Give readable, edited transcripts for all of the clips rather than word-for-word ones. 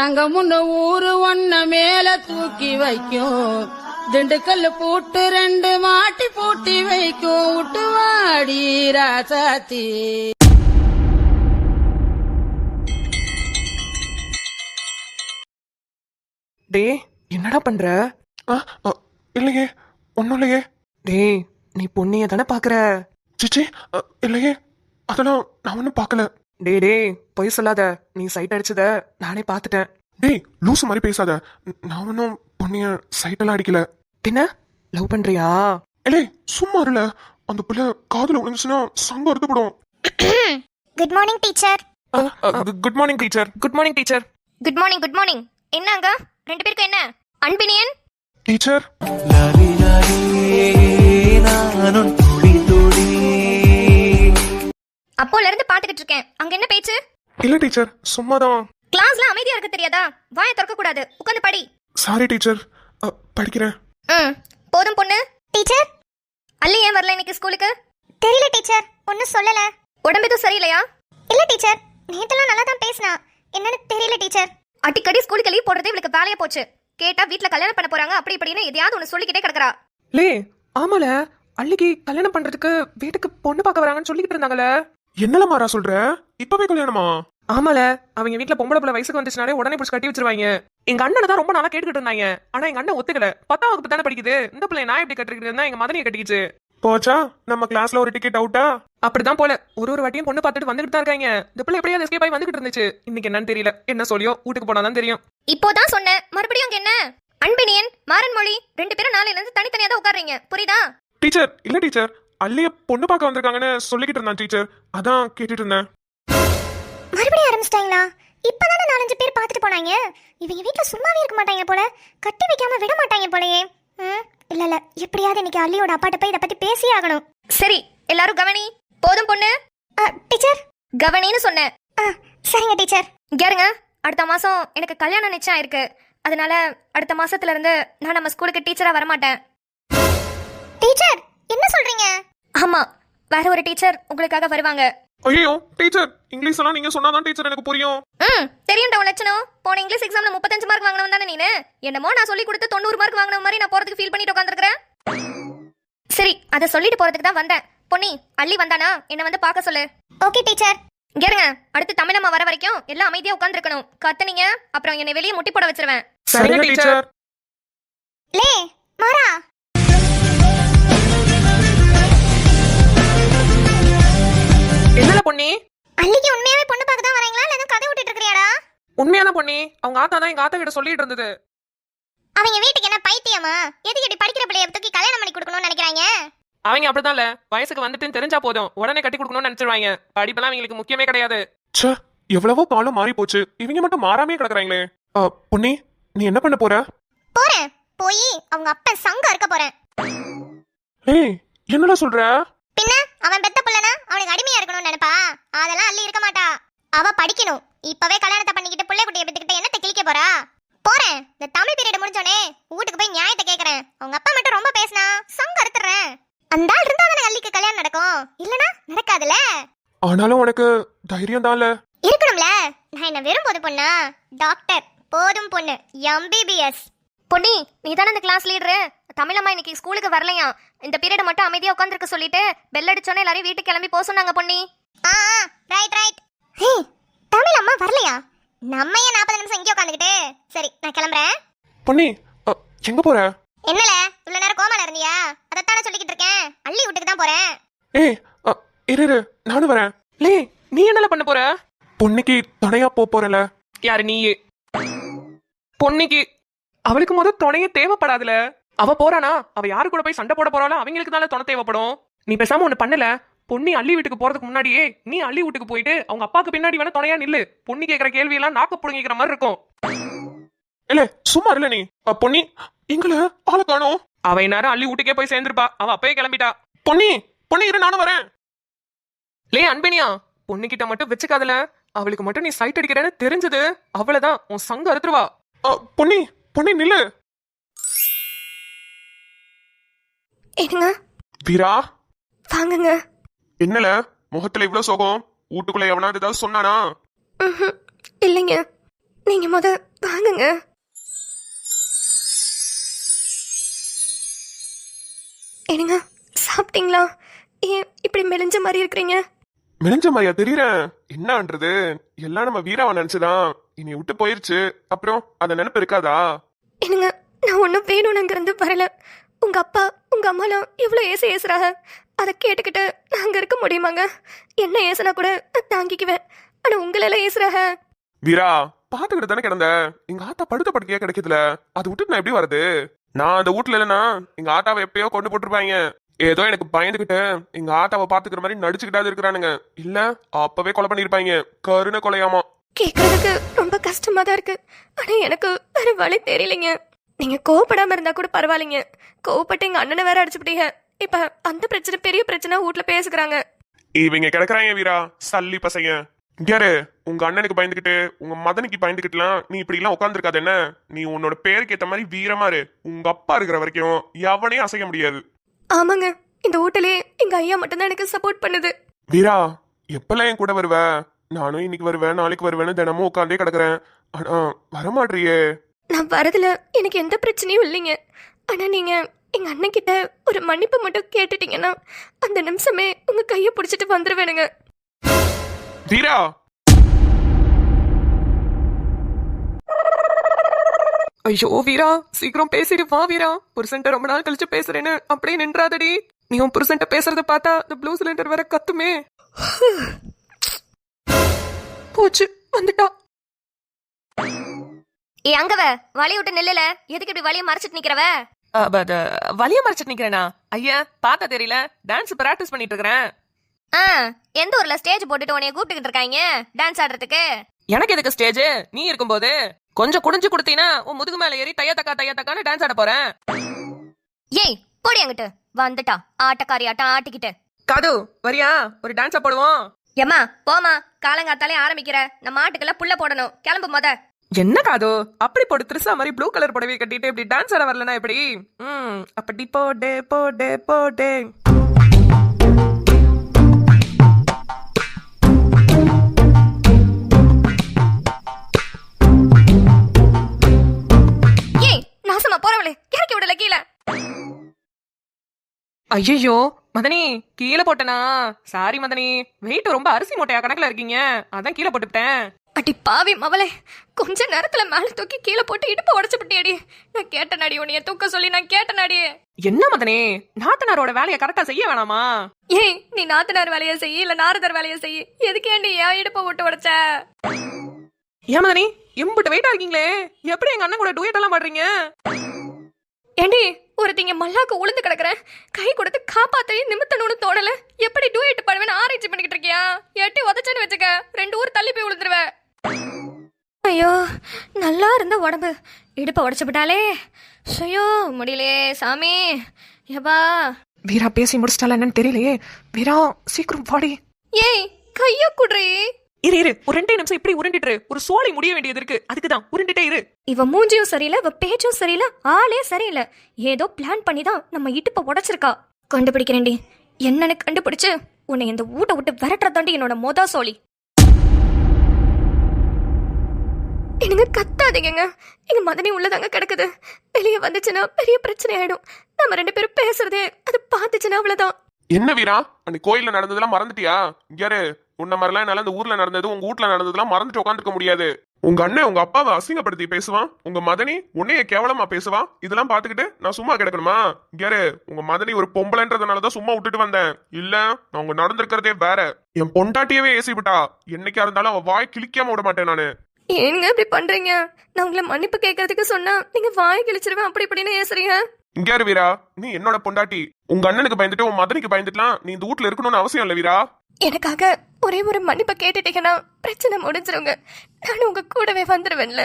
தங்கமுன்னு ஊரு ஒன்ன மேல தூக்கி வைக்கும், திண்டுக்கல் பூட்டு 2 மாட்டி பூட்டி வைக்கும், விட்டுவாடி ராசாத்தி. டே என்னடா பண்ற? இல்லையே, ஒன்னும் இல்லையே. டேய் நீ பொண்ணிய தானே பாக்குற? சிச்சி, இல்லையே, அதெல்லாம் நான் ஒன்னும் பாக்கல. டே பொய் சொல்லாத, நீ சைட் அடிச்சத நானே பாத்துட்டேன். டேய் லூசு மாதிரி பேசாத, நான் ஒன்னும் பொண்ணிய சைட்டெல்லாம் அடிக்கல. பின்ன லவ் பண்றியா? இல்லை சும்மா இல்ல, அந்த பிள்ளை காதுல விழுந்துச்சுன்னா சங்கம் அறுத்துப்படும். Good morning teacher. Good morning teacher. Good morning teacher. Good morning good morning. என்னங்க 2 பேருக்கு என்ன அன்பினியன்? டீச்சர் அப்போல இருந்து பாத்துக்கிட்டு இருக்கேன், அங்க என்ன பேச்சு? இல்ல டீச்சர், சும்மாதான். கிளாஸ்ல அமைதியா இருக்க தெரியாதா? வாயை திறக்க கூடாது, உட்கார்ந்து படி. சாரி டீச்சர், படிக்கிறேன். போதும் பொண்ணு. டீச்சர் அல்லி ஏன் வரல இன்னைக்கு ஸ்கூலுக்கு? தெரியல டீச்சர், ஒன்னும் சொல்லல. உடம்பு எதுவும் சரியில்லையா? இல்ல டீச்சர், நேத்தெல்லாம் நல்லா தான் பேசினா, என்னன்னு தெரியல டீச்சர். அடிக்கடி ஸ்கூலுக்கு லீவ் போடுறதே இவளுக்கு வேலையா போச்சு. கேட்டா வீட்ல கல்யாணம் பண்ண போறாங்க அப்படி இப்படின்னு எதையாவது ஒன்னு சொல்லிக்கிட்டே கிடக்குறா. லே ஆமால, அள்ளிக்கு கல்யாணம் பண்றதுக்கு வீட்டுக்கு பொண்ணு பார்க்க வராங்கன்னு சொல்லிக்கிட்டு இருந்தாங்கல்ல. என்னல மாறா சொல்ற? இப்பவே கல்யாணமா? ஆமால, அவங்க வீட்டுல பொம்பளை பிள்ளை வயசுக்கு வந்துச்சுனாலே உடனே பிடிச்சி கட்டி வச்சிருவாங்க. எங்க அண்ணனை தான் ரொம்ப நாளா கேட்டுக்கிட்டு இருந்தாங்க, ஆனா எங்க அண்ணன் ஒத்துக்கல. 10ஆம் வகுப்பு தானே படிக்குது, இந்த பிள்ளை நான் எப்படி கட்டிருக்கிறதா எங்க மதனியை கட்டிக்கிச்சு. போச்சா நம்ம கிளாஸ்ல ஒரு டிக்கெட் அவுட்டா? அப்படிதான் போல, ஒரு வாட்டியும் பொண்ணு பார்த்துட்டு வந்துட்டு தான் இருக்காங்க. இந்த பிள்ளை எப்படியாவது எஸ்கேப் ஆகி வந்துகிட்டு இருந்துச்சு. இன்னைக்கு என்னன்னு தெரியல, என்ன சொல்லியோ வீட்டுக்கு போனாதான் தெரியும். இப்போதான் சொன்னேன், மறுபடியும் அங்க என்ன? அன்பினியன் மாறன் மொழி 2 பேரும் நாளையில இருந்து தனித்தனியா தான் உட்கார்றீங்க, புரியுதா? டீச்சர் இல்ல டீச்சர், அல்லைய பொண்ணு பார்க்க வந்திருக்காங்கன்னு சொல்லிக்கிட்டு இருந்தான் டீச்சர், அதான் கேட்டுட்டு இருந்தேன். மறுபடியும் ஆரம்பிச்சிட்டாங்களா? இப்பதானே 4-5 பேர் பார்த்துட்டு போனாங்க. இவங்க வீட்ல சும்மாவே இருக்க மாட்டாங்க போல, கட்டி வைக்காம விட மாட்டாங்க போலயே. இல்ல எப்படியாவது இன்னைக்கு அல்லியோட அப்பாட்ட போய் இத பத்தி பேசி ஆகணும். சரி எல்லாரும் கவனி. போதும் பொண்ணு. டீச்சர் கவனின்னு சொன்னேன். சரிங்க டீச்சர். கேளுங்க, அடுத்த மாசம் எனக்கு கல்யாணம் நிச்சயம் இருக்கு. அதனால அடுத்த மாசத்துல இருந்து நான் நம்ம ஸ்கூலுக்கு டீச்சரா வர மாட்டேன். டீச்சர் என்ன சொல்றீங்க? ஆமா, வேற ஒரு டீச்சர் உங்களுக்காக வருவாங்க. ஐயோ டீச்சர், இங்கிலீஷ் எல்லாம் நீங்க சொன்னாதான் டீச்சர் எனக்கு புரியும். தெரியும்டா உன் லட்சணம். போன இங்கிலீஷ் எக்ஸாம்ல 35 மார்க் வாங்கினவன் தானே நீனு. என்னமோ நான் சொல்லி கொடுத்து 90 மார்க் வாங்கின மாதிரி நான் போறதுக்கு ஃபீல் பண்ணிட்டு உட்கார்ந்திருக்கேன். சரி, அத சொல்லிட்டு போறதுக்கு தான் வந்தேன். பொன்னி அள்ளி வந்தானா என்ன வந்து பார்க்க சொல்லு. Okay teacher. கேளுங்க, அடுத்து தமிழம்மா வர வரைக்கும் எல்லாம் அமைதியா உட்கார்ந்திருக்கணும். கத்துனீங்க அப்புறம் என்னை வெளியே முட்டி போட வச்சிருவேன். சரிங்க டீச்சர். லே மாறா. என்னல பொண்ணி? அள்ளிக்கு உண்மையாவே பொண்ணு பார்க்க தான் வரீங்களா இல்ல கதை விட்டுட்டு இருக்கறியாடா? உண்மையாதான் பொண்ணி, அவங்க ஆத்தா தான் எங்க ஆத்தா கிட்ட சொல்லிட்டு இருந்தது. அவங்க வீட்டுக்கு என்ன பைத்தியமா? எதுக்கு இப்படி படிக்கிற பிள்ளைய தூக்கி கல்யாணம் பண்ணி கொடுக்கணும்னு நினைக்கிறாங்க? அவங்க அப்படிதான்ல, வயசுக்கு வந்துட்டுன்னு தெரிஞ்சா போதும் உடனே கட்டி கொடுக்கணும்னு நினைச்சிருவாங்க. படிப்பெல்லாம் அவங்களுக்கு முக்கியமே கிடையாது. ச்சே, எவ்வளவோ காலம் மாறி போச்சு, இவங்க மட்டும் மாறாமே கிடக்குறாங்களே. பொன்னி நீ என்ன பண்ண போற? போறேன், போய் அவங்க அப்பா சங்க இருக்க போறேன். ஏய் என்னடா சொல்ற? பின்ன அவன் பெத்த புள்ளனா அவனுக்கு அடிமையா இருக்கணும்னு நினைப்பா? அதெல்லாம் அள்ளி இருக்க மாட்டா. அவ படிக்கணும். இப்பவே கல்யாணத்தை பண்ணிக்கிட்டு புள்ளை குட்டியை பெத்துக்கிட்டு என்னத்தை கிழிக்க போறா? போறேன், இந்த தமிழ் பீரியட் முடிஞ்சோனே வீட்டுக்கு போய் நியாயத்தை கேக்குறேன். அவங்க அப்பா மட்டும் ரொம்ப பேசினா சங்க அறுத்துறேன். அந்த ஆள் இருந்தா தானே அள்ளிக்கு கல்யாணம் நடக்கும், இல்லனா நடக்காதுல. ஆனாலும் உனக்கு தைரியம் தான்ல இருக்கணும்ல. நான் என்ன வெறும் போது பொண்ணா? டாக்டர் போதும் பொண்ணு, MBBS. பொன்னி நீ தானே இந்த கிளாஸ் லீடரு. தமிழம்மா இன்னைக்கு ஸ்கூலுக்கு வரலையா? இந்த பீரியட் மட்டும் அமைதியா உட்கார்ந்திருக்க சொல்லிட்டு பெல் அடிச்சோனே எல்லாரும் வீட்டுக்கு கிளம்பி போக சொன்னாங்க Ponni. Right right. Hey Tamilamma வரலையா? நம்ம ஏன் 40 நிமிஷம் இங்கே உட்காந்துக்கிட்டு? சரி நான் கிளம்புறேன். பொன்னி எங்க போற? என்னல இவ்வளவு நேரம் கோமால இருந்தியா? அதத்தானே சொல்லிக்கிட்டு இருக்கேன். அள்ளி வீட்டுக்கு தான் போறேன். ஏய் இரு நானும் வரேன். லே நீ என்னல பண்ண போற? பொன்னிக்கு துணையா போறல. யாரு நீ? பொன்னிக்கு அவளுக்கு முதல் துணையே தேவைப்படாதுல. அவ போறானா, அவ யாரு கூட போய் சண்டை போட போறாளோ அவங்களுக்கு தானே துணை தேவைப்படும். நீ பேசாம ஒண்ணு பண்ணல, பொன்னி அள்ளி வீட்டுக்கு போறதுக்கு முன்னாடியே நீ அள்ளி வீட்டுக்கு போயிட்டு அவங்க அப்பாக்கு பின்னாடி வேணா துணையா நில்லு. பொன்னி கேக்குற கேள்வி எல்லாம் நாக்க புடுங்கிக்கிற மாதிரி இருக்கும். இல்ல சும்மா இல்ல நீ. பொன்னி எங்கள ஆளை காணோம். அவ நேரம் அள்ளி வீட்டுக்கே போய் சேர்ந்திருப்பா, அவ அப்பயே கிளம்பிட்டா. பொன்னி பொன்னி இரு நானும் வரேன். லே அன்பினியா, பொண்ணு கிட்ட மட்டும் வச்சுக்காதல. அவளுக்கு மட்டும் நீ சைட் அடிக்கிறேன்னு தெரிஞ்சது அவ்வளவுதான், உன் சங்க அறுத்துருவா. பொன்னி பொன்னி நில்லு. என்னங்க வீரா வாங்குங்க. என்னல முகத்துல இவ்வளவு சோகம்? வீட்டுக்குள்ள எவனாவது ஏதாவது சொன்னானா? இல்லைங்க. நீங்க வாங்குங்க. என்னங்க சாப்பிட்டீங்களா? ஏன் இப்படி மெலிஞ்ச மாதிரி இருக்கிறீங்க? மெலிஞ்ச மாதிரியா தெரியறேன்? என்னன்றது எல்லாம் நம்ம வீராவை நினைச்சுதான் இனி விட்டு போயிருச்சு. அப்புறம் அந்த நினைப்பு இருக்காதா? என்னங்க, நான் ஒன்றும் வேணும்னு அங்கிருந்து வரல. உங்க அப்பா உங்க அம்மாலாம் எவ்வளோ ஏசுறாங்க. அதை கேட்டுக்கிட்டு நான் அங்க இருக்க முடியுமாங்க? என்ன ஏசுனா கூட நான் தாங்கிக்குவேன். ஆனா உங்களெல்லாம் ஏசுறாங்க. வீரா, பாத்துக்கிட்டு தானே கிடந்த. எங்க ஆத்தா படுத்த படுக்கையா கிடைக்குதுல, அது விட்டுட்டு நான் எப்படி வருது? நான் அந்த வீட்டுல இல்லைன்னா எங்க ஆத்தாவை எப்பயோ கொண்டு போட்டுருப்பாங்க. ஏதோ எனக்கு பயந்துகிட்டு எங்க ஆத்தாவை பாத்துக்கிற மாதிரி நடிச்சுக்கிட்டாது இருக்கிறானுங்க. இல்ல அப்பவே கொலை பண்ணிருப்பாங்க. கருணை கொலையாமா. கேட்கறதுக்கு ரொம்ப கஷ்டமா தான் இருக்கு. ஆனா எனக்கு வேற வழி தெரியலைங்க. நீங்க கோவப்படாம இருந்தா கூட பரவாயில்லைங்க. கோவப்பட்டு எங்க அண்ணனை வேற அடிச்சுப்பிட்டீங்க. இப்ப அந்த பிரச்சனை பெரிய பிரச்சனை வீட்டுல பேசுகிறாங்க. இவங்க கிடக்குறாங்க வீரா, சல்லி பசங்க. யாரு உங்க அண்ணனுக்கு பயந்துகிட்டு உங்க மதனுக்கு பயந்துகிட்டுலாம் நீ இப்படி எல்லாம் உட்காந்துருக்காது என்ன? நீ உன்னோட பேருக்கு ஏத்த மாதிரி வீரமா இரு. உங்க அப்பா இருக்கிற வரைக்கும் எவனையும் அசைக்க முடியாது. ஆமாங்க, இந்த வீட்டிலே எங்க ஐயா மட்டும்தான் எனக்கு சப்போர்ட் பண்ணுது. வீரா, எப்பெல்லாம் என் கூட வருவ? நானும் இன்னைக்கு வருவேன், நாளைக்கு வருவேன்னு தினமும் உட்காந்தே கிடக்குறேன். ஆனா வரமாட்றியே. நான் வரதுல எனக்கு எந்த பிரச்சனையும் இல்லைங்க. ஆனா நீங்க எங்க அண்ணன் கிட்ட ஒரு மன்னிப்பு மட்டும் கேட்டுட்டீங்கன்னா அந்த நிமிஷமே உங்க கையை பிடிச்சிட்டு வந்துருவேனுங்க. வீரா, ஐயோ வீரா, சீக்கிரம் பேசிடு வா வீரா. புருஷன்ட்ட ரொம்ப நாள் கழிச்சு பேசுறேன்னு அப்படியே நின்றாதடி. நீ உன் புருஷன்ட்ட பேசுறத பார்த்தா இந்த ப்ளூ சிலிண்டர் வேற கத்துமே. போச்சு, வந்துட்டா. ஏ அங்கவ வழி விட்டு நெல்லுல எதுக்கு இப்படி வழியை மறைச்சிட்டு நிக்கிறவ? வலிய மறைச்சிட்டு நிக்கிறேனா? ஐயா பார்த்தா தெரியல, டான்ஸ் பிராக்டிஸ் பண்ணிட்டு இருக்கிறேன். எந்த ஊர்ல ஸ்டேஜ் போட்டுட்டு உன்னைய கூப்பிட்டுக்கிட்டு இருக்காங்க டான்ஸ் ஆடுறதுக்கு? எனக்கு எதுக்கு ஸ்டேஜ்? நீ இருக்கும்போது கொஞ்சம் குடிஞ்சு கொடுத்தீங்கன்னா உன் முதுகு மேல ஏறி தைய தக்கான்னு டான்ஸ் ஆட போறேன். ஏய் போடி அங்கிட்டு. வந்துட்டா ஆட்டக்காரி ஆட்டம் ஆட்டிக்கிட்டு. காது வரியா? ஒரு டான்ஸா போடுவோம். ஏமா போமா, காலங்காத்தாலே ஆரம்பிக்கிற. நம்ம ஆட்டுக்கெல்லாம் புள்ள போடணும். கிளம்பு என்ன காது அப்படி போட்டு திருசா மாதிரி ப்ளூ கலர் புடவை கட்டிட்டு இப்படி டான்ஸ் ஆட வரலனா எப்படி? அப்படி போடே போடே போடே. ஏய் நாசமா போறவளே, இறக்கி விடல கீழே. ஐயோ மதனி, கீழே போட்டனா? சாரி மதனி, வெயிட் ரொம்ப அரிசி மூட்டையா கணக்குல இருக்கீங்க, அதான் கீழே போட்டுட்டேன். அடி பாவி மவளே, கொஞ்ச நேரத்துல மேல தூக்கி கீழே போட்டு இடுப்ப உடச்சு விட்டியடி. நான் கேட்ட நாடி உன்னைய தூக்க சொல்லி நான் கேட்ட நாடி. என்ன மதனே, நாத்தனாரோட வேலையை கரெக்டா செய்ய வேணாமா? ஏய் நீ நாத்தனார் வேலையை செய்ய இல்ல நாரதர் வேலையை செய்ய, எதுக்கு ஏண்டி ஏன் இடுப்ப விட்டு உடச்ச? ஏன் மதனி எம்பிட்டு வெயிட்டா இருக்கீங்களே, எப்படி எங்க அண்ணன் கூட டூயட் எல்லாம் பாடுறீங்க? ஏண்டி ஒருத்திங்க மல்லாக்கு உளுந்து கிடக்குறேன், கை கொடுத்து காப்பாத்தையே நிமித்தணும்னு தோணல. எப்படி டூயட் பாடுவேன்னு ஆராய்ச்சி பண்ணிக்கிட்டு இருக்கியா? எட்டி உதச்சேன்னு வச்சுக்க 2 ஊர் தள்ளி போய் விழுந்துருவ. ஐயோ நல்லா இருந்த உடம்பு இடுப்ப உடச்சு விட்டாலே. ஐயோ முடியலையே சாமி. ஏபா வீரா பேசி முடிச்சிட்டால என்னன்னு தெரியலையே. வீரா சீக்கிரம் பாடி. ஏய் கைய குடுறி. இரு ஒரு 2 நிமிஷம் இப்படி உருண்டிட்டு ஒரு சோலை முடிய வேண்டியது இருக்கு, அதுக்குதான் உருண்டிட்டே இரு. இவ மூஞ்சியும் சரியில்லை, இவ பேச்சும் சரியில்லை, ஆளே சரியில்லை. ஏதோ பிளான் பண்ணி தான் நம்ம இடுப்ப உடைச்சிருக்கா. கண்டுபிடிக்கிறேன்டி, என்னன்னு கண்டுபிடிச்சு உன்னை இந்த வீட்டை விட்டு விரட்டுறதாண்டி என்னோட மொத சோழி. என்னங்க கத்தாதீங்க, எங்க மதனி உள்ளதாங்க கிடக்குது. வெளியே வந்துச்சுன்னா பெரிய பிரச்சனை ஆயிடும். நம்ம 2 பேரும் பேசுறதே அது பார்த்துச்சுன்னா அவ்வளவுதான். என்ன வீரா, அன்னைக்கு கோயில்ல நடந்ததெல்லாம் மறந்துட்டியா? யாரு உன்ன மாதிரிலாம் என்னால இந்த ஊர்ல நடந்தது உங்க வீட்டுல நடந்ததெல்லாம் மறந்துட்டு உட்காந்துருக்க முடியாது. உங்க அண்ணன் உங்க அப்பாவை அசிங்கப்படுத்தி பேசுவான், உங்க மதனி உன்னைய கேவலமா பேசுவான். இதெல்லாம் பாத்துக்கிட்டு நான் சும்மா கிடக்கணுமா? யாரு உங்க மதனி ஒரு பொம்பளைன்றதுனாலதான் சும்மா விட்டுட்டு வந்தேன். இல்ல நான் உங்க நடந்திருக்கிறதே வேற. என் பொண்டாட்டியவே ஏசி விட்டா, என்னைக்கா இருந்தாலும் அவ வாய் கிழிக்காம விட மாட்டேன் நானு. ஏங்க இப்படி பண்றீங்க? நான் உங்களை மன்னிப்பு கேட்கறதுக்கு சொன்னா நீங்க வாய் கிழிச்சிருவேன் அப்படி இப்படின்னு ஏசுறீங்க. இங்க வீரா, நீ என்னோட பொண்டாட்டி. உங்க அண்ணனுக்கு பயந்துட்டு உன் மதனிக்கு பயந்துட்டுலாம் நீ இந்த வீட்டுல இருக்கணும்னு அவசியம் இல்ல வீரா. எனக்காக ஒரே ஒரு மன்னிப்பு கேட்டுட்டீங்கன்னா பிரச்சனை முடிஞ்சிருங்க. நானும் உங்க கூடவே வந்துருவேன்ல.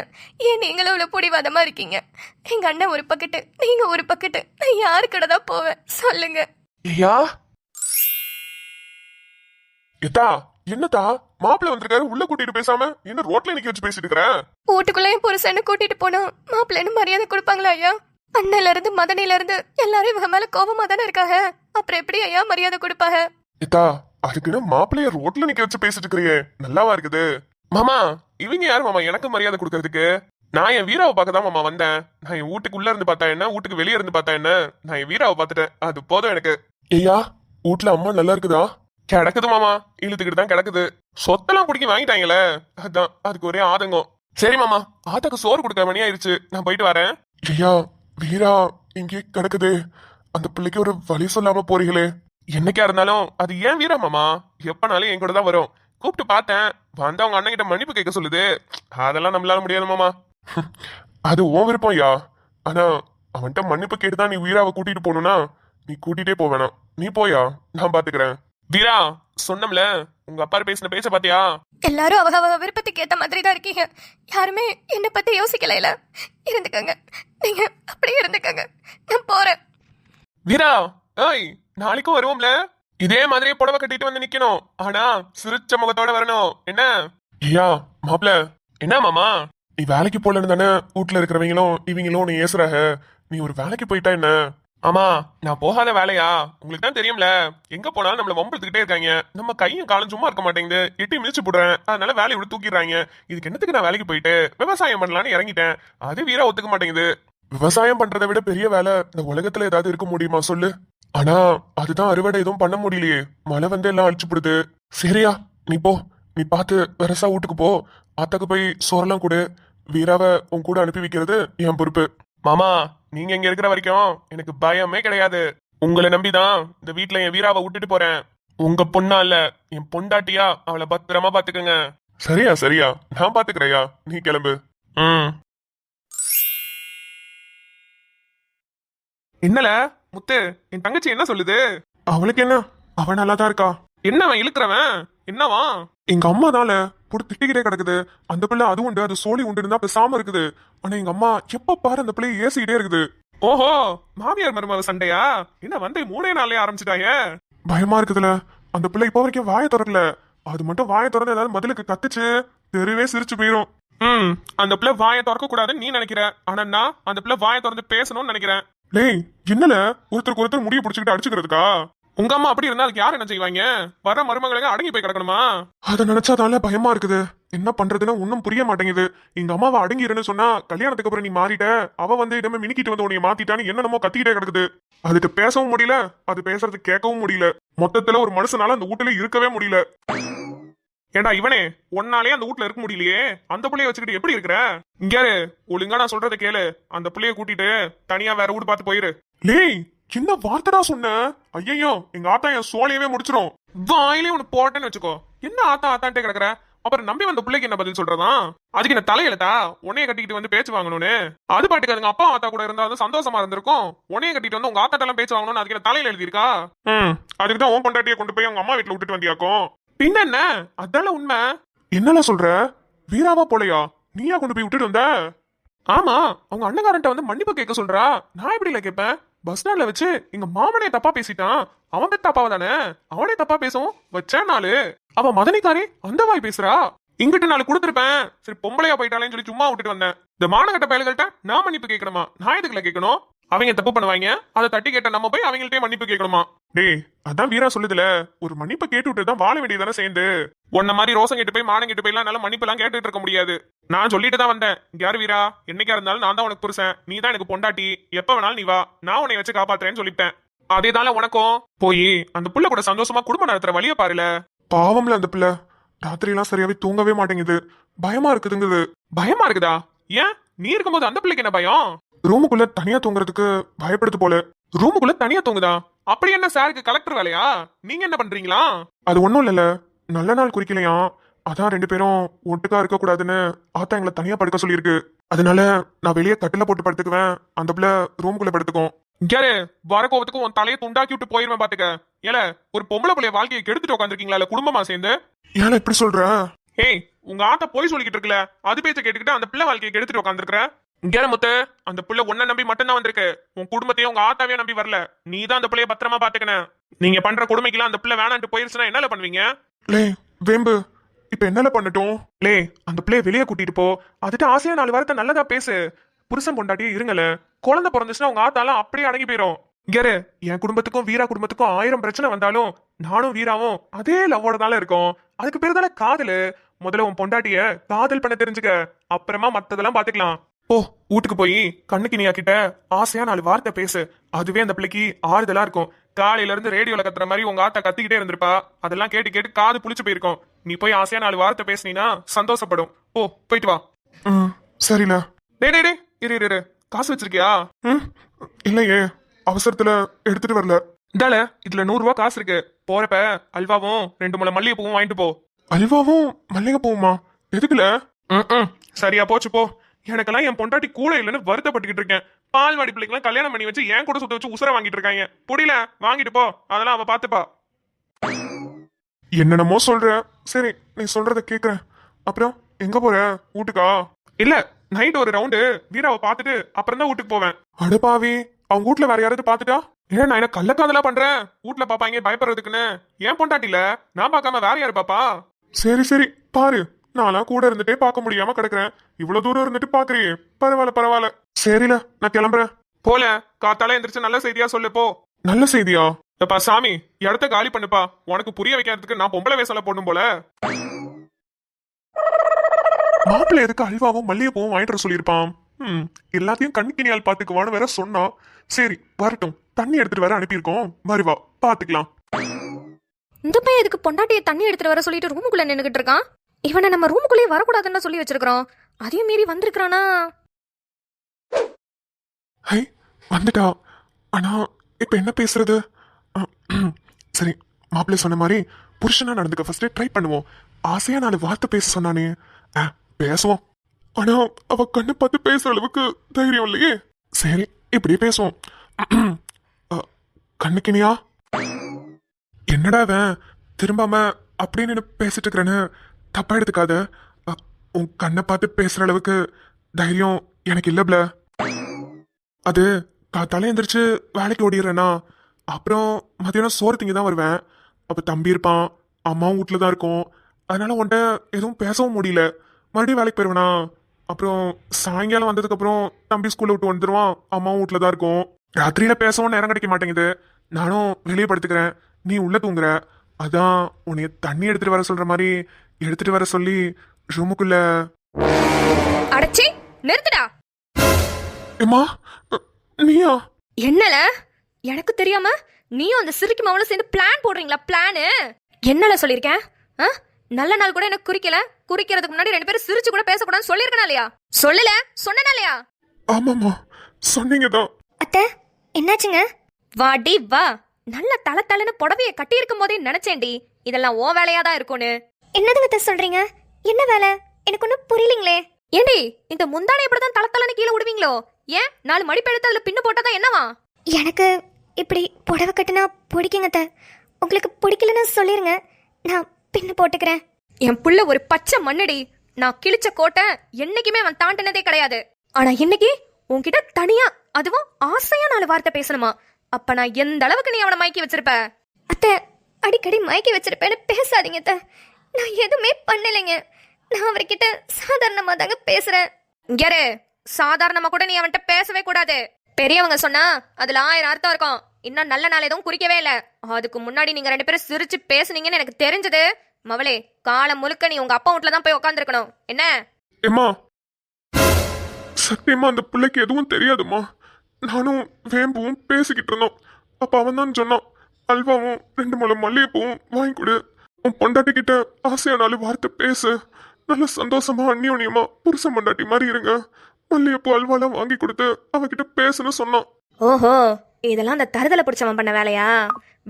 ஏன் நீங்களும் இவ்வளவு பிடிவாதமா இருக்கீங்க? எங்க அண்ணன் ஒரு பக்கெட்டு, நீங்க ஒரு பக்கெட்டு, நான் யாரு கூட தான் போவேன் சொல்லுங்க. ஐயா எத்தா, என்னத்தா மாப்பிள்ள வந்திருக்காரு, உள்ள கூட்டிட்டு பேசாம என்ன ரோட்ல நிக்க வச்சு பேசிட்டு இருக்கிற? வீட்டுக்குள்ள என் புருஷனை கூட்டிட்டு போனா மாப்பிள்ளைன்னு மரியாதை கொடுப்பாங்களா ஐயா? அண்ணல இருந்து மதனில இருந்து எல்லாரும் இவங்க மேல கோபமா தானே இருக்காங்க. அப்புறம் எப்படி ஐயா மரியாதை கொடுப்பாங்க? எத்தா, அதுக்குன்னு மாப்பிள்ளைய ரோட்ல நிக்க வச்சு பேசிட்டு இருக்கிறியே, நல்லாவா இருக்குது? மாமா இவங்க யாரு மாமா எனக்கு மரியாதை கொடுக்கறதுக்கு? நான் என் வீராவை பார்க்க தான் மாமா வந்தேன். நான் என் வீட்டுக்கு உள்ள இருந்து பார்த்தா என்ன, வீட்டுக்கு வெளியே இருந்து பார்த்தா என்ன, நான் என் வீராவை பார்த்துட்டேன். அது போதும் எனக்கு. ஐயா வீட்டுல அம்மா நல்லா இருக்குதா? கிடக்குது மாமா, இழுத்துக்கிட்டு தான் கிடக்குது. சொத்தெல்லாம் பிடிக்கி வாங்கிட்டாங்களே, அதான் அதுக்கு ஒரே ஆதங்கம். சரி மாமா, ஆத்தாக்கு சோறு கொடுக்க மணி ஆயிருச்சு, நான் போயிட்டு வரேன். ஐயா வீரா இங்கே கிடக்குது, அந்த பிள்ளைக்கு ஒரு வழி சொல்லாம போறீங்களே. என்னைக்கா இருந்தாலும் அது ஏன் வீரா மாமா, எப்பனாலும் என் கூட தான் வரும். கூப்பிட்டு பார்த்தேன், வந்து அவங்க அண்ணன் கிட்ட மன்னிப்பு கேட்க சொல்லுது. அதெல்லாம் நம்மளால முடியாது மாமா. அது உன் விருப்பம் ஐயா, ஆனா அவன்கிட்ட மன்னிப்பு கேட்டுதான் நீ வீராவை கூட்டிட்டு போகணும்னா நீ கூட்டிட்டே போவேணாம். நீ போயா, நான் பாத்துக்கிறேன். வீரா சொன்னம்ல, உங்க அப்பா பேசின பேச்ச பாத்தியா? எல்லாரும் அவங்க விருப்பத்துக்கு ஏத்த மாதிரி தான் இருக்கீங்க. யாருமே என்னை பத்தி யோசிக்கல. இருந்துக்கங்க, நீங்க அப்படியே இருந்துக்கங்க, நான் போறேன். வீரா ஏய், நாளைக்கும் வருவோம்ல, இதே மாதிரியே புடவை கட்டிட்டு வந்து நிக்கணும். ஆனா சிரிச்ச முகத்தோட வரணும் என்ன? ஐயா மாப்ள, என்ன மாமா நீ வேலைக்கு போலன்னு தானே வீட்டுல இருக்கிறவங்களும் இவங்களும் நீ ஏசுறாக. நீ ஒரு வேலைக்கு போயிட்டா என்ன? ஆமா, நான் போகாத வேலையா? உங்களுக்கு தான் தெரியும்ல, எங்க போனாலும் நம்மள வம்பெடுத்துக்கிட்டே இருக்காங்க. நம்ம கையும் காலம் சும்மா இருக்க மாட்டேங்குது, எட்டி மிதிச்சு போடுறேன். அதனால வேலையை விட்டு தூக்கிடுறாங்க. இதுக்கு என்னத்துக்கு நான் வேலைக்கு போயிட்டு விவசாயம் பண்ணலான்னு இறங்கிட்டேன். அது வீரா ஒத்துக்க மாட்டேங்குது. விவசாயம் பண்றதை விட பெரிய வேலை இந்த உலகத்துல ஏதாவது இருக்க முடியுமா சொல்லு? ஆனா அதுதான் அறுவடை எதுவும் பண்ண முடியலையே, மழை வந்து எல்லாம் அழிச்சு போடுது. சரியா நீ போ, நீ பார்த்து வெரசா வீட்டுக்கு போ. ஆத்தாக்கு போய் சோறெல்லாம் கொடு. வீராவை உன் கூட அனுப்பி வைக்கிறது என் பொறுப்பு. மாமா நீங்க இங்க இருக்கிற வரைக்கும் எனக்கு பயமே கிடையாது. உங்களை நம்பிதான் இந்த வீட்டுல என் வீராவை விட்டுட்டு போறேன். உங்க பொண்ணா இல்ல, என் பொண்டாட்டியா அவளை பத்திரமா பாத்துக்கங்க. சரியா சரியா, நான் பாத்துக்கிறேயா, நீ கிளம்பு. என்னல முத்து, என் தங்கச்சி என்ன சொல்லுது? அவளுக்கு என்ன, அவன் நல்லா தான் இருக்கா. என்னவன் இழுக்கிறவன் என்னவா? எங்க அம்மா தான்ல போட்டு திட்டிக்கிட்டே கிடக்குது. அந்த பிள்ளை அது உண்டு அது சோழி உண்டு இருந்தா பேசாம இருக்குது. ஆனா எங்க அம்மா எப்ப பாரு அந்த பிள்ளைய ஏசிக்கிட்டே இருக்குது. ஓஹோ, மாமியார் மருமக சண்டையா? என்ன வந்து 3 நாள்லயே ஆரம்பிச்சுட்டாங்க? பயமா இருக்குதுல. அந்த பிள்ளை இப்போ வரைக்கும் வாயை திறக்கல. அது மட்டும் வாயை திறந்து ஏதாவது பதிலுக்கு கத்துச்சு, தெருவே சிரிச்சு போயிரும். அந்த பிள்ளை வாயை திறக்க கூடாதுன்னு நீ நினைக்கிற, ஆனா நான் அந்த பிள்ளை வாயை திறந்து பேசணும்னு நினைக்கிறேன். டேய் என்னல ஒருத்தருக்கு ஒருத்தர் முடிய பிடிச்சிக்கிட்டு அடிச்சுக்கிறதுக்கா? உங்க அம்மா அப்படி இருந்தா அதுக்கு யார் என்ன செய்வாங்க? வர மருமகளுங்க அடங்கி போய் கிடக்கணுமா? அதை நினைச்சாதால பயமா இருக்குது. என்ன பண்றதுன்னு ஒன்னும் புரிய மாட்டேங்குது. எங்க அம்மாவை அடங்கிருன்னு சொன்னா கல்யாணத்துக்கு அப்புறம் நீ மாறிட்ட, அவ வந்து இடமே மினிக்கிட்டு வந்து உன்னைய மாத்திட்டான்னு என்னென்னமோ கத்திக்கிட்டே கிடக்குது. அதுக்கு பேசவும் முடியல, அது பேசுறது கேட்கவும் முடியல. மொத்தத்துல ஒரு மனுஷனால அந்த வீட்டுல இருக்கவே முடியல. ஏண்டா இவனே, ஒன்னாலே அந்த வீட்டுல இருக்க முடியலையே, அந்த பிள்ளைய வச்சுக்கிட்டு எப்படி இருக்கிற? இங்க ஒழுங்கா நான் சொல்றதை கேளு, அந்த பிள்ளைய கூட்டிட்டு தனியா வேற வீடு பார்த்து போயிரு. லேய் என்ன வார்த்தைடா சொன்ன? ஐயோ எங்க ஆத்தா என் சோழியவே முடிச்சிரும். வாயிலே ஒண்ணு போட்டேன்னு வச்சுக்கோ. என்ன ஆத்தா ஆத்தான்ட்டே கிடக்குற? அப்புறம் நம்பி வந்த பிள்ளைக்கு என்ன பதில் சொல்றதா? அதுக்கு என்ன தலையெழுத்தா உன்னைய கட்டிக்கிட்டு வந்து பேச்சு வாங்கணும்னு? அது பாட்டுக்கு அதுங்க அப்பா ஆத்தா கூட இருந்தா வந்து சந்தோஷமா இருந்திருக்கும். உன்னைய கட்டிட்டு வந்து உங்க ஆத்தாட்டெல்லாம் பேச்சு வாங்கணும்னு அதுக்கு என்ன தலையில எழுதியிருக்கா? அதுக்குதான் உன் பொண்டாட்டியை கொண்டு போய் உங்க அம்மா வீட்டுல விட்டுட்டு வந்தியாக்கும். பின்ன என்ன, அதான உண்மை. என்னல சொல்ற? வீராவா போலையா? நீயா கொண்டு போய் விட்டுட்டு வந்த? ஆமா, அவங்க அண்ணகாரன்ட்ட வந்து மன்னிப்பு கேட்க சொல்றா. நான் எப்படி இல்ல கேட்பேன்? பஸ் ஸ்டாண்ட்ல வச்சு எங்க மாமனே தப்பா பேசிட்டான். அவன் தப்பாவ தானே, அவனே தப்பா பேசும் வச்ச நாளு. அவ மதனிக்காரே அந்த வாய் பேசுறா. இங்கிட்டு நாலு கொடுத்துருப்பேன். சரி பொம்பளையா போயிட்டாலேன்னு சொல்லி சும்மா விட்டுட்டு வந்தேன். இந்த மானகட்ட பயல்கள்ட்ட நான் மன்னிப்பு கேட்கணுமா? நான் எதுக்குல கேட்கணும்? அவங்க தப்பு பண்ணுவாங்க, அதை தட்டி கேட்ட நம்ம போய் அவங்கள்ட்டே மன்னிப்பு கேட்கணுமா? டேய் அதான் வீரா சொல்லுதுல, ஒரு மன்னிப்பை கேட்டு விட்டு தான் வாழ வேண்டியதானே சேர்ந்து. உன்ன மாதிரி ரோசம் கேட்டு போய் மானம் கேட்டு போய் எல்லாம் மன்னிப்பு எல்லாம் கேட்டுட்டு இருக்க முடியாது. நான் சொல்லிட்டு தான் வந்தேன். யாரு வீரா, என்னைக்கா இருந்தாலும் நான் தான் உனக்கு புருஷன், நீ தான் எனக்கு பொண்டாட்டி. எப்ப வேணாலும் நீ வா, நான் உன்னை வச்சு காப்பாத்துறேன்னு சொல்லிட்டேன். அதேதால உனக்கும் போய் அந்த புள்ள கூட சந்தோஷமா குடும்பம் நடத்துற வழிய பாருல. பாவம்ல அந்த பிள்ளை ராத்திரி எல்லாம் சரியாவே தூங்கவே மாட்டேங்குது. பயமா இருக்குதுங்குது. பயமா இருக்குதா? ஏன் நீ இருக்கும்போது அந்த பிள்ளைக்கு என்ன பயம்? ரூமுக்குள்ள தனியா தூங்குறதுக்கு பயப்படுது போல. ரூமுக்குள்ள தனியா தூங்குதா? அப்படி என்ன சாருக்கு கலெக்டர் வேலையா? நீங்க என்ன பண்றீங்களா? அது ஒண்ணும் இல்லல, நல்ல நாள் குறிக்கலையா, அதான் 2 பேரும் ஒட்டுக்கா இருக்க கூடாதுன்னு ஆத்தா எங்களை தனியா படுக்க சொல்லியிருக்கு. அதனால நான் வெளியே கட்டில போட்டு படுத்துக்குவேன், அந்த பிள்ளை ரூமுக்குள்ள படுத்துக்கும். யாரு வர கோவத்துக்கும் உன் தலையை துண்டாக்கி விட்டு போயிருவேன் பாத்துக்க. ஏல ஒரு பொம்பளை பிள்ளைய வாழ்க்கையை கெடுத்துட்டு உட்காந்துருக்கீங்களா குடும்பமா சேர்ந்து? ஏன் இப்படி சொல்ற? ஏய் உங்க ஆத்தா போய் சொல்லிக்கிட்டு இருக்கல, அது பேச்ச கேட்டுக்கிட்டு அந்த பிள்ளை வாழ்க்கையை கெடுத்துட்டு உட்காந்துருக்க. இங்க முத்து, அந்த புள்ள உன்ன நம்பி மட்டும் தான் வந்திருக்கு. உன் குடும்பத்தையும் உங்க ஆத்தாவே நம்பி வரல. நீ தான் அந்த பிள்ளைய பத்திரமா பாத்துக்கணும். நீங்க பண்ற கொடுமைக்கெல்லாம் அந்த பிள்ளை வேணான்ட்டு போயிருச்சுன்னா என்னல பண்ணுவீங்க? லே வேம்பு, இப்ப என்னல பண்ணட்டும்? லே அந்த பிள்ளைய வெளியே கூட்டிட்டு போ, அதுட்டு ஆசையா 4 வாரத்தை நல்லதா பேசு. புருஷன் பொண்டாட்டியே இருங்கல. குழந்தை பிறந்துச்சுன்னா உங்க ஆத்தாலாம் அப்படியே அடங்கி போயிரும். இங்க என் குடும்பத்துக்கும் வீரா குடும்பத்துக்கும் 1000 பிரச்சனை வந்தாலும் நானும் வீராவும் அதே லவ்வோட தானே இருக்கோம். அதுக்கு பேரு தானே காதலு. முதல்ல உன் பொண்டாட்டிய காதல் பண்ண தெரிஞ்சுக்க, அப்புறமா மத்ததெல்லாம் பாத்துக்கலாம். ஓ, வீட்டுக்கு போய் கண்ணுக்கினியா கிட்ட ஆசையா 4 வார்த்தை பேசு. அதுவே அந்த பிள்ளைக்கு ஆறுதலா இருக்கும். காலையில இருந்து ரேடியோல கத்துற மாதிரி உங்க ஆத்தா கத்திக்கிட்டே இருந்திருப்பா. அதெல்லாம் கேட்டு கேட்டு காது புளிச்சு போயிருக்கும். நீ போய் ஆசையா 4 வார்த்தை பேசினா சந்தோஷப்படும். ஓ, போயிட்டு வா. சரில. டே டே டே, இரு. காசு வச்சிருக்கியா? இல்லையே, அவசரத்துல எடுத்துட்டு வரல. இந்தால, இதுல 100 ரூபா காசு இருக்கு. போறப்ப அல்வாவும் 2 முளை மல்லிகை பூவும் வாங்கிட்டு போ. அல்வாவும் மல்லிகை பூவுமா? எதுக்குல? சரியா போச்சு போ. எனக்கெல்லாம் என் பொண்டாட்டி கூட இல்லைன்னு வருத்தப்பட்டுக்கிட்டு இருக்கேன். பால்வாடி பிள்ளைக்கெல்லாம் கல்யாணம் பண்ணி வச்சு என் கூட சுத்த வச்சு உசுர வாங்கிட்டு இருக்காங்க. புரியல, வாங்கிட்டு போ. அதெல்லாம் அவ பாத்துப்பா. என்னென்னமோ சொல்ற. சரி, நீ சொல்றத கேக்குறேன். அப்புறம் எங்க போற? வீட்டுக்கா? இல்ல, நைட் ஒரு ரவுண்டு வீராவை பாத்துட்டு அப்புறம் தான் வீட்டுக்கு போவேன். அடப்பாவி, அவங்க வீட்டுல வேற யாராவது பாத்துட்டா? ஏன் நான் என்ன கள்ளக்காதலா பண்றேன்? வீட்டுல பாப்பாங்க பயப்படுறதுக்குன்னு. ஏன் பொண்டாட்டில நான் பார்க்காம வேற யாரு பாப்பா? சரி பாரு. நான்லாம் கூட இருந்துட்டே பார்க்க முடியாம கிடக்குறேன். இவ்வளவு தூரம் இருந்துட்டு பாக்குறியே, பரவாயில்ல. சரில, நான் கிளம்புறேன். போல, காத்தால எந்திரிச்சு நல்ல செய்தியா சொல்லு போ. நல்ல செய்தியா? எப்பா சாமி, இடத்த காலி பண்ணுப்பா. உனக்கு புரிய வைக்கிறதுக்கு நான் பொம்பளை வேசல போடணும் போல. மாப்பிள்ளை எதுக்கு அல்வாவும் மல்லிகைப்பூவும் வாங்கிட்டு வர சொல்லியிருப்பான்? எல்லாத்தையும் கண்ணிக்கினியால் பாத்துக்குவான்னு வேற சொன்னா. சரி, வரட்டும். தண்ணி எடுத்துட்டு வர அனுப்பியிருக்கோம். வருவா, பாத்துக்கலாம். இந்த பையன் எதுக்கு பொண்டாட்டியை தண்ணி எடுத்துட்டு வர சொல்லிட்டு ரூமுக்குள்ள நின்னுகிட்டு இருக்கான்? இவனை நம்ம ரூமுக்குள்ளேயே வரக்கூடாதுன்னு சொல்லி வச்சிருக்கிறோம். அதையும் மீறி வந்திருக்கானா? ஹை, வந்துட்டா. ஆனா இப்ப என்ன பேசுறது? சரி, மாப்பிள்ளை சொன்ன மாதிரி புருஷனா நடந்துக்க ஃபர்ஸ்ட் ட்ரை பண்ணுவோம். ஆசையா 4 வார்த்தை பேச சொன்னானே, பேசுவோம். ஆனா அவ கண்ணு பார்த்து பேசுற அளவுக்கு தைரியம் இல்லையே. சரி, இப்படியே பேசுவோம். கண்ணுக்கினியா? என்னடா அவன் திரும்பாம அப்படின்னு பேசிட்டு இருக்கிறேன்னு தப்பா எடுத்துக்காத. உன் கண்ணை பார்த்து பேசுற அளவுக்கு தைரியம் எனக்கு இல்லப்ல. அது காத்தால எந்திரிச்சு வேலைக்கு ஓடிடுறேனா, அப்புறம் மதியானம் சோறு திங்க தான் வருவேன். அப்ப தம்பி இருப்பான், அம்மாவும் வீட்டுல தான் இருக்கும். அதனால உன்கிட்ட எதுவும் பேசவும் முடியல. மறுபடியும் வேலைக்கு போயிருவேனா. அப்புறம் சாயங்காலம் வந்ததுக்கு அப்புறம் தம்பி ஸ்கூல்ல விட்டு வந்துருவான், அம்மாவும் வீட்டுல தான் இருக்கும். ராத்திரியில பேசவும் நேரம் கிடைக்க மாட்டேங்குது. நானும் வெளியே படுத்துக்கிறேன், நீ உள்ள தூங்குற. அதான் உன்னைய தண்ணி எடுத்துட்டு வர சொல்ற மாதிரி எடுத்துட்டு வர சொல்லி ரூமுக்குள்ள. அடச்சி, நிறுத்துடா. ஏமா, நீயா? என்னல, எனக்கு தெரியாம நீயும் அந்த சிரிக்கு மாவளும் சேர்ந்து பிளான் போடுறீங்களா? பிளானு என்னல சொல்லிருக்கேன்? நல்ல நாள் கூட எனக்கு குறிக்கிறதுக்கு முன்னாடி 2 பேரும் சிரிச்சு கூட பேசக்கூடாதுன்னு சொல்லிருக்கனா இல்லையா? சொல்லல, சொன்னனா இல்லையா? ஆமாமா, சொன்னீங்க தான். அத்தை, என்னாச்சுங்க? வாடி வா. நல்ல தலன்னு புடவைய கட்டி இருக்கும் போதே நினைச்சேன்டி இதெல்லாம் ஓ வேலையா தான் இருக்கும்னு. என்னதுங்க அத்தை சொல்றீங்க? என்ன வேலை? எனக்கு ஒன்றும் புரியலீங்களே. ஏண்டி, இந்த முந்தானை இப்படிதான் தலன்னு கீழே விடுவீங்களோ? ஏன் 4 மடிப்பு எடுத்து அதுல பின்னு போட்டாதான் என்னவா? எனக்கு இப்படி புடவை கட்டினா பிடிக்குங்க அத்தை. உங்களுக்கு பிடிக்கலன்னு சொல்லிருங்க, நான் பின்னு போட்டுக்கிறேன். என் புள்ள ஒரு பச்சை மண்ணடி. நான் கிழிச்ச கோட்டை என்னைக்குமே அவன் தாண்டினதே கிடையாது. ஆனா இன்னைக்கு உன்கிட்ட தனியா, அதுவும் ஆசையா 4 வார்த்தை பேசணுமா? அப்ப நான் எந்த அளவுக்கு நீ அவனை மயக்கி வச்சிருப்ப? அத்தை, அடிக்கடி மயக்கி வச்சிருப்பேன்னு பேசாதீங்க அத்தை. நான் எதுவுமே பண்ணலைங்க. நான் அவர்கிட்ட சாதாரணமா தாங்க பேசுறேன். இங்கரு, சாதாரணமா கூட நீ அவன்கிட்ட பேசவே கூடாது. பெரியவங்க சொன்னா அதுல 1000 அர்த்தம் இருக்கும். இன்னும் நல்ல நாள் எதுவும் குறிக்கவே இல்ல. அதுக்கு முன்னாடி நீங்க 2 பேரும் சிரிச்சு பேசுனீங்கன்னு எனக்கு தெரிஞ்சது. மவளே, காலம் முழுக்க நீ உங்க அப்பா வீட்டுல தான் போய் உட்காந்துருக்கணும். என்ன? ஏமா, சத்தியமா அந்த பிள்ளைக்கு எதுவும் தெரியாதுமா. நானும் வேம்புவும் பேசிக்கிட்டு இருந்தோம். அப்ப அவன் தான் சொன்னான், அல்வாவும் 2 முளை மல்லிகைப்பூவும் வாங்கி கொடு. உன் பொண்டாட்டி கிட்ட ஆசையா 4 வார்த்தை பேசு. நல்ல சந்தோஷமா அந்யோன்யமா புருஷன் பொண்டாட்டி மாதிரி இருங்க. மல்லிகைப்பூ அல்வாலாம் வாங்கி கொடுத்து அவகிட்ட பேசுன்னு சொன்னான். ஓஹோ, இதெல்லாம் அந்த தருதலை பிடிச்சவன் பண்ண வேலையா?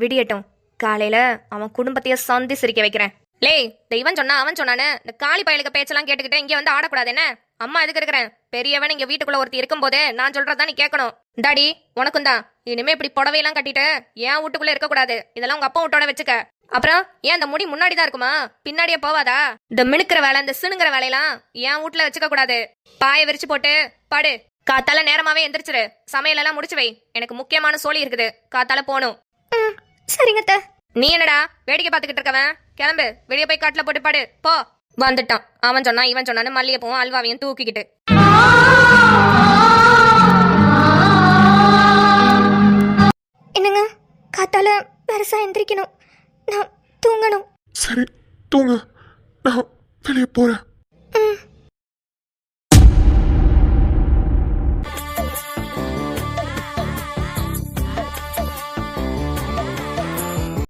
விடியட்டும், காலையில அவன் குடும்பத்தையே சந்தி சிரிக்க வைக்கிறேன். லே, இவன் சொன்னா அவன் சொன்னானு இந்த காளி பயலுக்கு பேச்செல்லாம் கேட்டுக்கிட்டு இங்க வந்து ஆடக்கூடாது. என்ன அம்மா எதுக்கு இருக்கிறேன்? பெரியவன் இங்க வீட்டுக்குள்ள ஒருத்தி இருக்கும் போதே நான் சொல்றதான் நீ கேட்கணும். டாடி, உனக்கும் தான். இனிமே இப்படி புடவையெல்லாம் கட்டிட்டு ஏன் வீட்டுக்குள்ள இருக்க கூடாது. இதெல்லாம் உங்க அப்பா வீட்டோட வச்சுக்க. அப்புறம் ஏன் அந்த முடி முன்னாடிதான் இருக்குமா, பின்னாடியே போவாதா? இந்த மினுக்கிற வேலை, இந்த சினுங்கிற வேலையெல்லாம் ஏன் வீட்டுல வச்சுக்க கூடாது. பாய விரிச்சு போட்டு படு. காத்தால நேரமாவே எந்திரிச்சிரு. சமையல் எல்லாம் முடிச்சு வை. எனக்கு முக்கியமான சோழி இருக்குது, காத்தால போகணும். சரிங்க அத்தை. நீ என்னடா வேடிக்கை பார்த்துக்கிட்டு இருக்கவன்? கிளம்பு, வெளியே போய் காட்டுல போட்டு பாடு போ. வந்துட்டான் அவன் சொன்னா இவன் சொன்னான்னு மல்லிகைப்பூவும் அல்வாவையும் தூக்கிக்கிட்டு. என்னங்க, காத்தால பெருசா எந்திரிக்கணும், நான் தூங்கணும். சரி, தூங்கு. நான் வெளியே போறேன்.